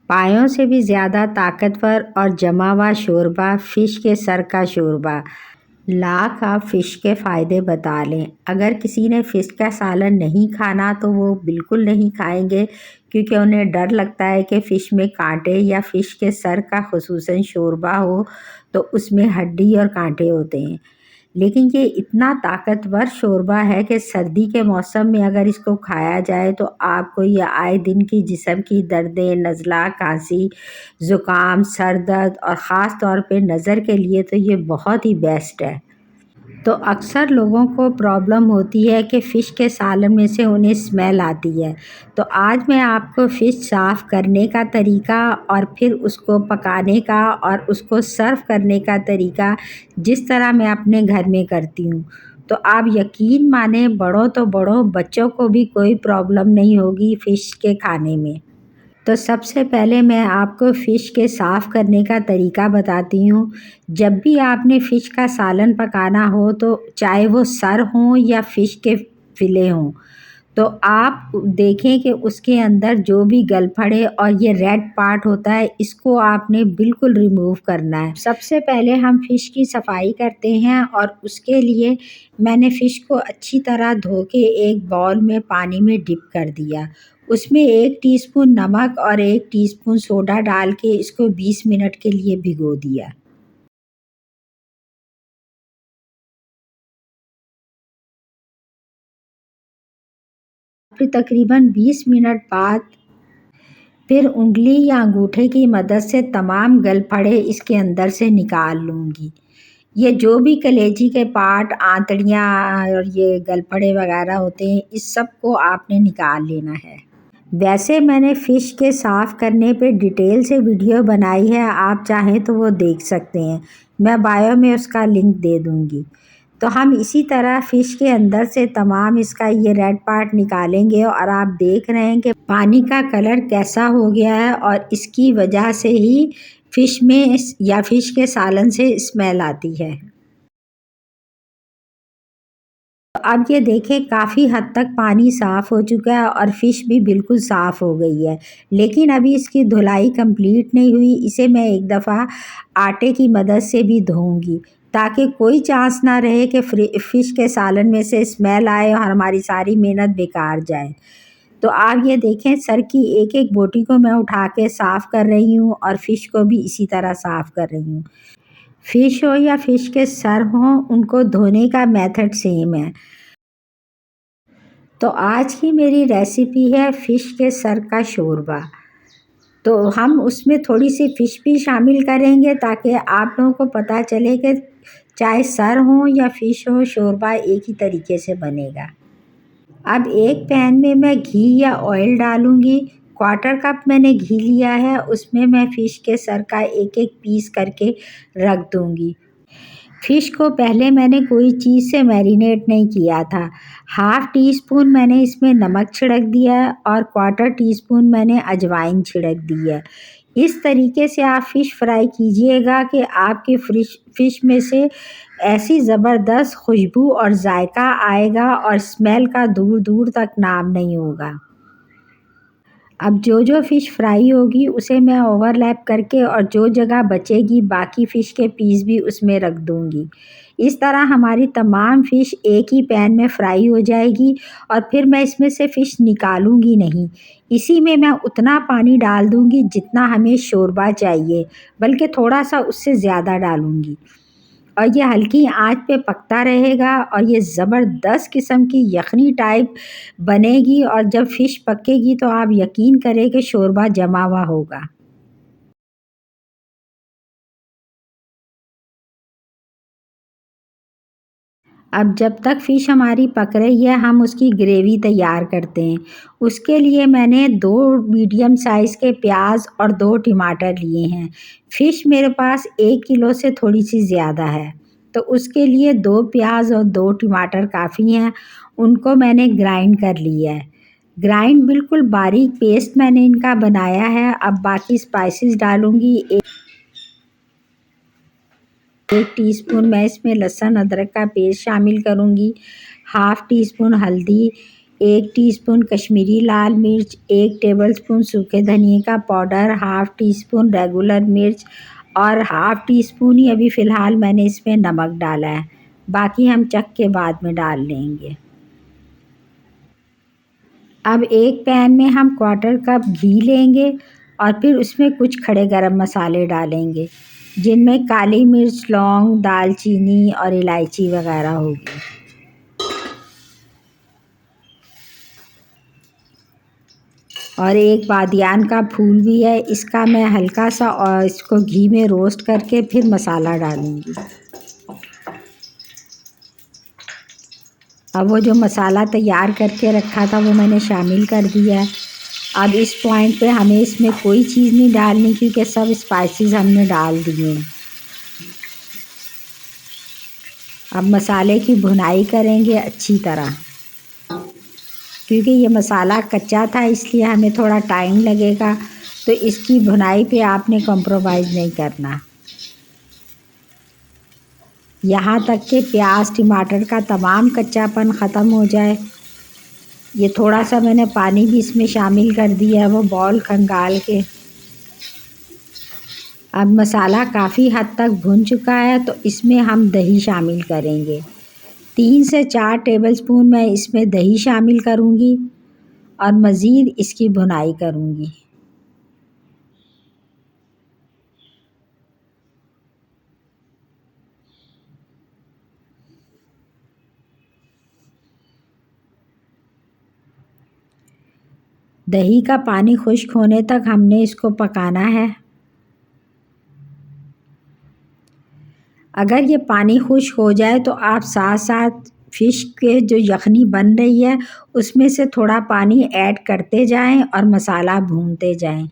पायों से भी ज़्यादा ताकतवर और जमा हुआ शोरबा फ़िश के सर का शोरबा। लाख आप फ़िश के फ़ायदे बता लें। अगर किसी ने फ़िश का सालन नहीं खाना तो वो बिल्कुल नहीं खाएंगे, क्योंकि उन्हें डर लगता है कि फ़िश में कांटे या फ़िश के सर का ख़ुसूसन शोरबा हो तो उसमें हड्डी और कांटे होते हैं। लेकिन ये इतना ताकतवर शोरबा है कि सर्दी के मौसम में अगर इसको खाया जाए तो आपको ये आए दिन की जिस्म की दर्दें, नज़ला, खांसी, ज़ुकाम, सर दर्द और ख़ास तौर पे नज़र के लिए तो ये बहुत ही बेस्ट है। तो अक्सर लोगों को प्रॉब्लम होती है कि फ़िश के सालन में से उन्हें स्मेल आती है। तो आज मैं आपको फ़िश साफ़ करने का तरीका और फिर उसको पकाने का और उसको सर्व करने का तरीका जिस तरह मैं अपने घर में करती हूँ, तो आप यकीन माने बड़ों तो बड़ों, बच्चों को भी कोई प्रॉब्लम नहीं होगी फ़िश के खाने में। तो सबसे पहले मैं आपको फ़िश के साफ़ करने का तरीका बताती हूँ। जब भी आपने फ़िश का सालन पकाना हो तो चाहे वो सर हों या फ़िश के फ़िले हों, तो आप देखें कि उसके अंदर जो भी गलफड़े और ये रेड पार्ट होता है इसको आपने बिल्कुल रिमूव करना है। सबसे पहले हम फ़िश की सफाई करते हैं और उसके लिए मैंने फ़िश को अच्छी तरह धो के एक बाउल में पानी में डिप कर दिया। उसमें 1 टीस्पून नमक और 1 टीस्पून सोडा डाल के इसको 20 मिनट के लिए भिगो दिया। फिर तकरीबन 20 मिनट बाद फिर उँगली या अंगूठे की मदद से तमाम गलफड़े इसके अंदर से निकाल लूँगी। ये जो भी कलेजी के पार्ट, आंतड़ियाँ और ये गलफड़े वगैरह होते हैं, इस सब को आपने निकाल लेना है। वैसे मैंने फ़िश के साफ़ करने पे डिटेल से वीडियो बनाई है, आप चाहें तो वो देख सकते हैं। मैं बायो में उसका लिंक दे दूँगी। तो हम इसी तरह फ़िश के अंदर से तमाम इसका ये रेड पार्ट निकालेंगे और आप देख रहे हैं कि पानी का कलर कैसा हो गया है और इसकी वजह से ही फ़िश में या फ़िश के सालन से स्मेल आती है। अब ये देखें काफ़ी हद तक पानी साफ़ हो चुका है और फ़िश भी बिल्कुल साफ़ हो गई है। लेकिन अभी इसकी धुलाई कंप्लीट नहीं हुई, इसे मैं एक दफ़ा आटे की मदद से भी धोऊँगी, ताकि कोई चांस ना रहे कि फ़िश के सालन में से स्मेल आए और हमारी सारी मेहनत बेकार जाए। तो आप ये देखें सर की एक-एक बोटी को मैं उठा के साफ़ कर रही हूँ और फ़िश को भी इसी तरह साफ़ कर रही हूँ। फ़िश हो या फ़िश के सर हों, उनको धोने का मेथड सेम है। तो आज की मेरी रेसिपी है फ़िश के सर का शोरबा। तो हम उसमें थोड़ी-सी फ़िश भी शामिल करेंगे ताकि आप लोगों को पता चले कि चाहे सर हो या फ़िश हो, शोरबा एक ही तरीके से बनेगा। अब एक पैन में मैं घी या ऑयल डालूँगी। क्वार्टर कप मैंने घी लिया है, उसमें मैं फ़िश के सर का एक-एक पीस करके रख दूँगी। फ़िश को पहले मैंने कोई चीज़ से मैरिनेट नहीं किया था। हाफ़ टी स्पून मैंने इसमें नमक छिड़क दिया है और क्वार्टर टी स्पून मैंने अजवाइन छिड़क दी है। इस तरीके से आप फ़िश फ्राई कीजिएगा कि आपकी फ़िश में से ऐसी ज़बरदस्त खुशबू और जायका आएगा और स्मेल का दूर-दूर तक नाम नहीं होगा। अब जो फ़िश फ्राई होगी उसे मैं ओवरलैप करके और जो जगह बचेगी बाकी फ़िश के पीस भी उसमें रख दूँगी। इस तरह हमारी तमाम फ़िश एक ही पैन में फ्राई हो जाएगी और फिर मैं इसमें से फ़िश निकालूँगी नहीं। इसी में मैं उतना पानी डाल दूँगी जितना हमें शोरबा चाहिए, बल्कि थोड़ा-सा उससे ज़्यादा डालूँगी। और ये हल्की आँच पे पकता रहेगा और ये ज़बरदस्त किस्म की यख़नी टाइप बनेगी और जब फ़िश पकेगी तो आप यकीन करें कि शोरबा जमा हुआ होगा। अब जब तक फ़िश हमारी पक रही है हम उसकी ग्रेवी तैयार करते हैं। उसके लिए मैंने 2 मीडियम साइज़ के प्याज़ और 2 टमाटर लिए हैं। फ़िश मेरे पास 1 किलो से थोड़ी-सी ज़्यादा है, तो उसके लिए 2 प्याज़ और 2 टमाटर काफ़ी हैं। उनको मैंने ग्राइंड कर लिया है। ग्राइंड बिल्कुल बारीक पेस्ट मैंने इनका बनाया है। अब बाकी स्पाइसेस डालूँगी। 1 टीस्पून मैं इसमें लहसुन अदरक का पेस्ट शामिल करूँगी, हाफ़ टी स्पून हल्दी, 1 टीस्पून कश्मीरी लाल मिर्च, 1 टेबलस्पून सूखे धनिए का powder, half tea spoon regular मिर्च और हाफ़ टी स्पून ही अभी फ़िलहाल मैंने इसमें नमक डाला है। बाकी हम चख के बाद में डाल लेंगे। अब एक पैन में हम क्वार्टर कप घी लेंगे और फिर उसमें कुछ खड़े गरम मसाले डालेंगे, जिनमें काली मिर्च, लौंग, दालचीनी और इलायची वगैरह होगी। और एक बादियान का फूल भी है, इसका मैं हल्का सा और इसको घी में रोस्ट करके फिर मसाला डालूँगी। अब वो जो मसाला तैयार करके रखा था वो मैंने शामिल कर दिया है। अब इस पॉइंट पे हमें इसमें कोई चीज़ नहीं डालनी क्योंकि सब स्पाइसेस हमने डाल दिए हैं। अब मसाले की भुनाई करेंगे अच्छी तरह, क्योंकि ये मसाला कच्चा था इसलिए हमें थोड़ा टाइम लगेगा, तो इसकी भुनाई पे आपने कॉम्प्रोमाइज़ नहीं करना। यहाँ तक कि प्याज टमाटर का तमाम कच्चापन ख़त्म हो जाए। ये थोड़ा सा मैंने पानी भी इसमें शामिल कर दिया है वो बॉल खंगाल के। अब मसाला काफ़ी हद तक भुन चुका है तो इसमें हम दही शामिल करेंगे। 3 से 4 टेबलस्पून मैं इसमें दही शामिल करूँगी और मज़ीद इसकी भुनाई करूँगी। दही का पानी खुश्क होने तक हमने इसको पकाना है। अगर ये पानी खुश्क हो जाए तो आप साथ साथ फ़िश के जो यखनी बन रही है उसमें से थोड़ा पानी ऐड करते जाएं और मसाला भूनते जाएं।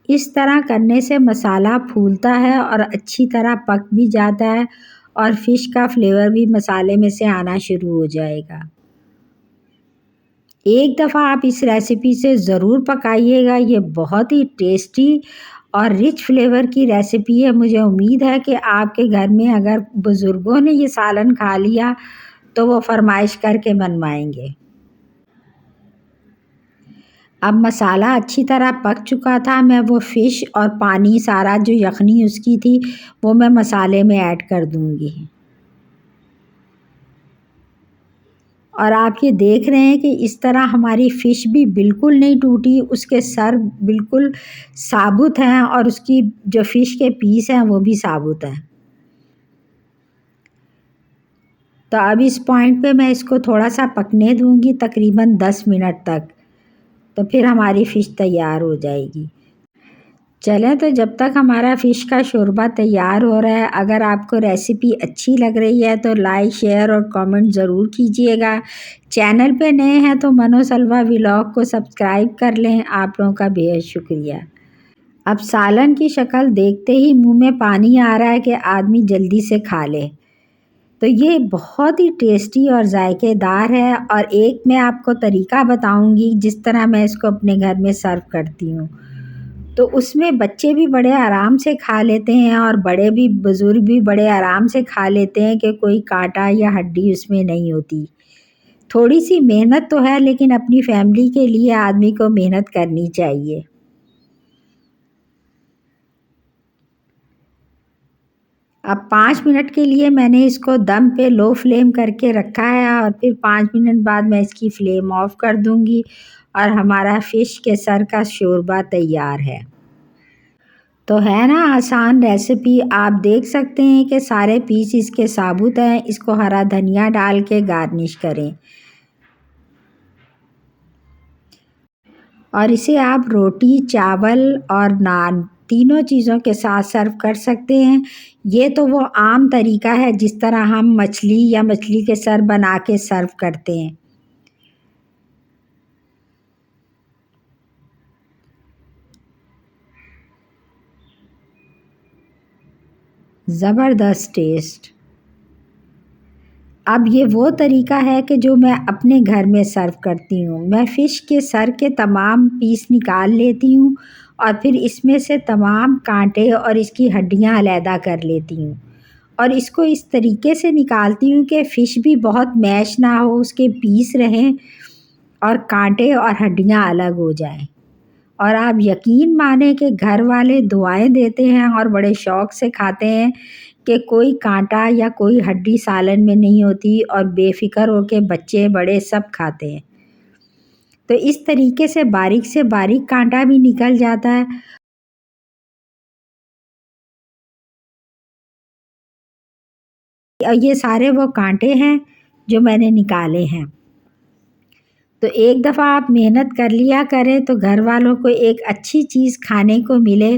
इस तरह करने से मसाला फूलता है और अच्छी तरह पक भी जाता है और फ़िश का फ्लेवर भी मसाले में से आना शुरू हो जाएगा। एक दफ़ा आप इस रेसिपी से ज़रूर पकाइएगा, ये बहुत ही टेस्टी और रिच फ्लेवर की रेसिपी है। मुझे उम्मीद है कि आपके घर में अगर बुज़ुर्गों ने ये सालन खा लिया तो वो फ़रमाइश करके बनवाएंगे। अब मसाला अच्छी तरह पक चुका था, मैं वो फ़िश और पानी सारा जो यखनी उसकी थी वो मैं मसाले में ऐड कर दूँगी। और आप ये देख रहे हैं कि इस तरह हमारी फ़िश भी बिल्कुल नहीं टूटी, उसके सर बिल्कुल साबुत हैं और उसकी जो फ़िश के पीस हैं वो भी साबुत हैं। तो अब इस पॉइंट पे मैं इसको थोड़ा-सा पकने दूँगी तकरीबन 10 मिनट तक, तो फिर हमारी फ़िश तैयार हो जाएगी। चलें तो जब तक हमारा फ़िश का शोरबा तैयार हो रहा है, अगर आपको रेसिपी अच्छी लग रही है तो लाइक, शेयर और कमेंट ज़रूर कीजिएगा। चैनल पे नए हैं तो मनोसलवा व्लॉग को सब्सक्राइब कर लें। आप लोगों का बेहद शुक्रिया। अब सालन की शक्ल देखते ही मुँह में पानी आ रहा है कि आदमी जल्दी से खा ले। तो ये बहुत ही टेस्टी और ज़ायकेदार है और एक मैं आपको तरीका बताऊँगी जिस तरह मैं इसको अपने घर में सर्व करती हूँ। तो उसमें बच्चे भी बड़े आराम से खा लेते हैं और बड़े भी बुज़ुर्ग भी बड़े आराम से खा लेते हैं कि कोई काँटा या हड्डी उसमें नहीं होती। थोड़ी-सी मेहनत तो है लेकिन अपनी फैमिली के लिए आदमी को मेहनत करनी चाहिए। अब 5 मिनट के लिए मैंने इसको दम पे लो फ्लेम करके रखा है और फिर 5 मिनट बाद मैं इसकी फ्लेम ऑफ कर दूँगी और हमारा फ़िश के सर का शोरबा तैयार है। तो है ना आसान रेसिपी। आप देख सकते हैं कि सारे पीस इसके साबुत हैं। इसको हरा धनिया डाल के गार्निश करें और इसे आप रोटी, चावल और नान तीनों चीज़ों के साथ सर्व कर सकते हैं। ये तो वो आम तरीका है जिस तरह हम मछली या मछली के सर बना के सर्व करते हैं। ज़बरदस्त टेस्ट। अब ये वो तरीका है कि जो मैं अपने घर में सर्व करती हूँ। मैं फ़िश के सर के तमाम पीस निकाल लेती हूँ और फिर इसमें से तमाम काँटे और इसकी हड्डियाँ अलहदा कर लेती हूँ और इसको इस तरीके से निकालती हूँ कि फ़िश भी बहुत मैश ना हो, उसके पीस रहें और कांटे और हड्डियां अलग हो जाएं। और आप यकीन माने कि घर वाले दुआएं देते हैं और बड़े शौक से खाते हैं कि कोई कांटा या कोई हड्डी सालन में नहीं होती और बेफिक्र होके बच्चे बड़े सब खाते हैं। तो इस तरीके से बारीक कांटा भी निकल जाता है। और ये सारे वो कांटे हैं जो मैंने निकाले हैं। तो एक दफ़ा आप मेहनत कर लिया करें तो घर वालों को एक अच्छी चीज़ खाने को मिले,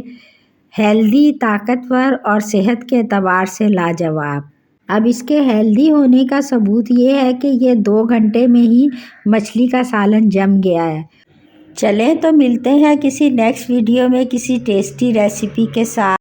हेल्दी, ताकतवर और सेहत के एतबार से लाजवाब। अब इसके हेल्दी होने का सबूत ये है कि ये 2 घंटे में ही मछली का सालन जम गया है। चलें तो मिलते हैं किसी नेक्स्ट वीडियो में किसी टेस्टी रेसिपी के साथ।